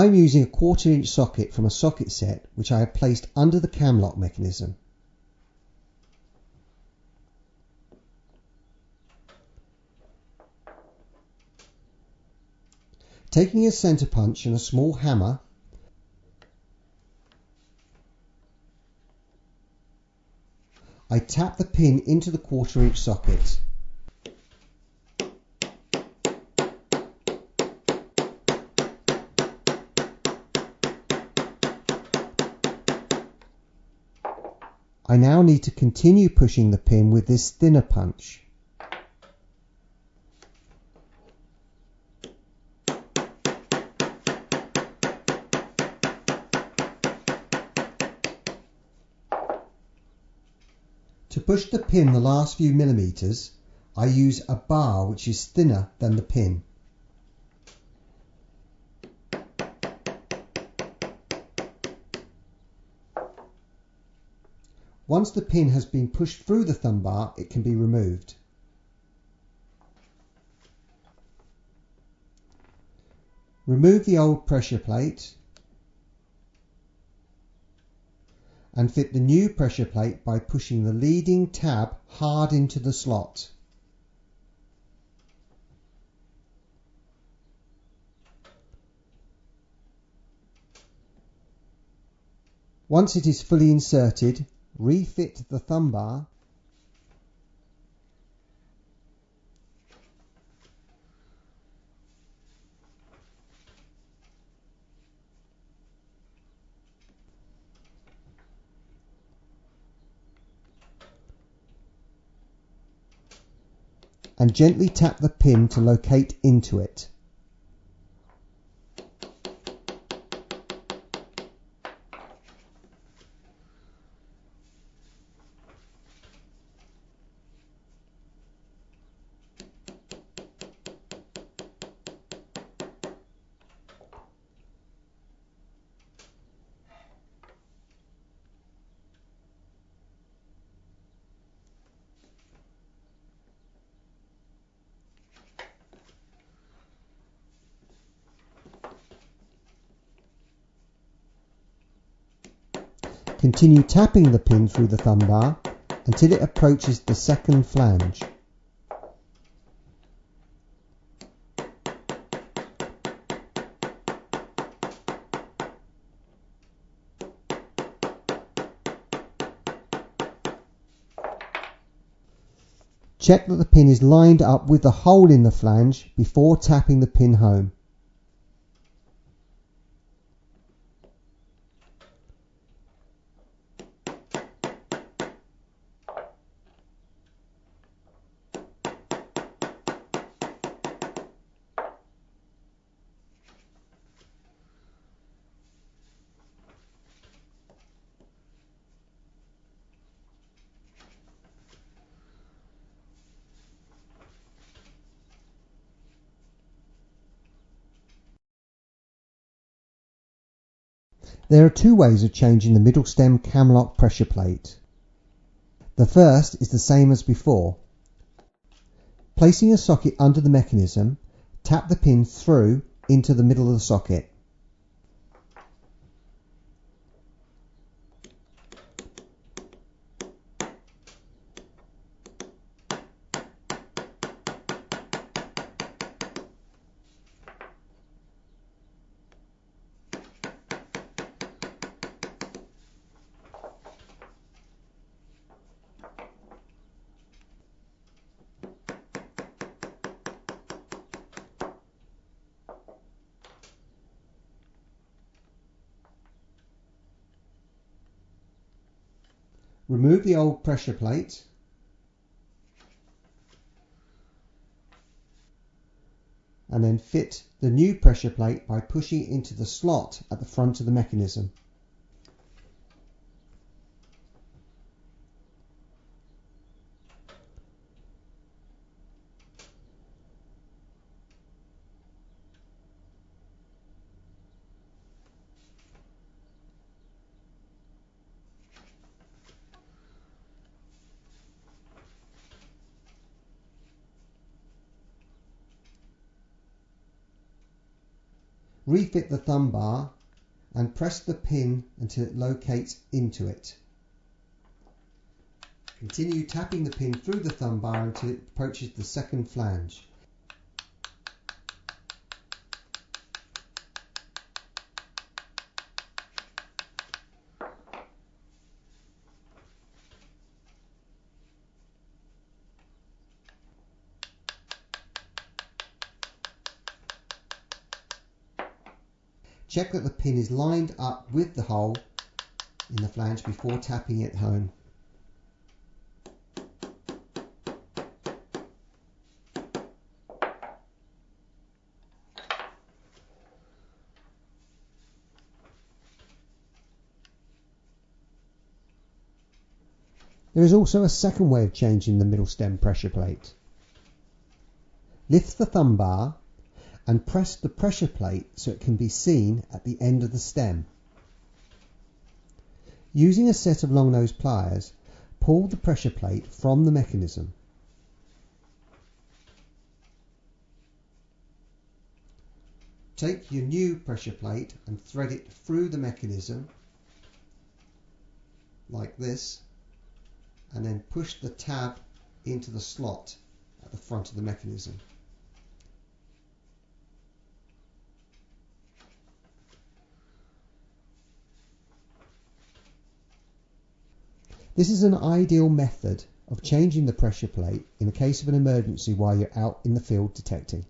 I'm using a 1/4 inch socket from a socket set which I have placed under the Camelot mechanism. Taking a centre punch and a small hammer, I tap the pin into the 1/4 inch socket. I now need to continue pushing the pin with this thinner punch. To push the pin the last few millimetres, I use a bar which is thinner than the pin. Once the pin has been pushed through the thumb bar, it can be removed. Remove the old pressure plate and fit the new pressure plate by pushing the leading tab hard into the slot. Once it is fully inserted, refit the thumb bar and gently tap the pin to locate into it. Continue tapping the pin through the thumb bar until it approaches the second flange. Check that the pin is lined up with the hole in the flange before tapping the pin home. There are two ways of changing the middle stem Camelot pressure plate. The first is the same as before. Placing a socket under the mechanism, tap the pin through into the middle of the socket. Remove the old pressure plate and then fit the new pressure plate by pushing it into the slot at the front of the mechanism. Refit the thumb bar and press the pin until it locates into it. Continue tapping the pin through the thumb bar until it approaches the second flange. Check that the pin is lined up with the hole in the flange before tapping it home. There is also a second way of changing the middle stem pressure plate. Lift the thumb bar and press the pressure plate so it can be seen at the end of the stem. Using a set of long nose pliers, pull the pressure plate from the mechanism. Take your new pressure plate and thread it through the mechanism like this, and then push the tab into the slot at the front of the mechanism. This is an ideal method of changing the pressure plate in the case of an emergency while you're out in the field detecting.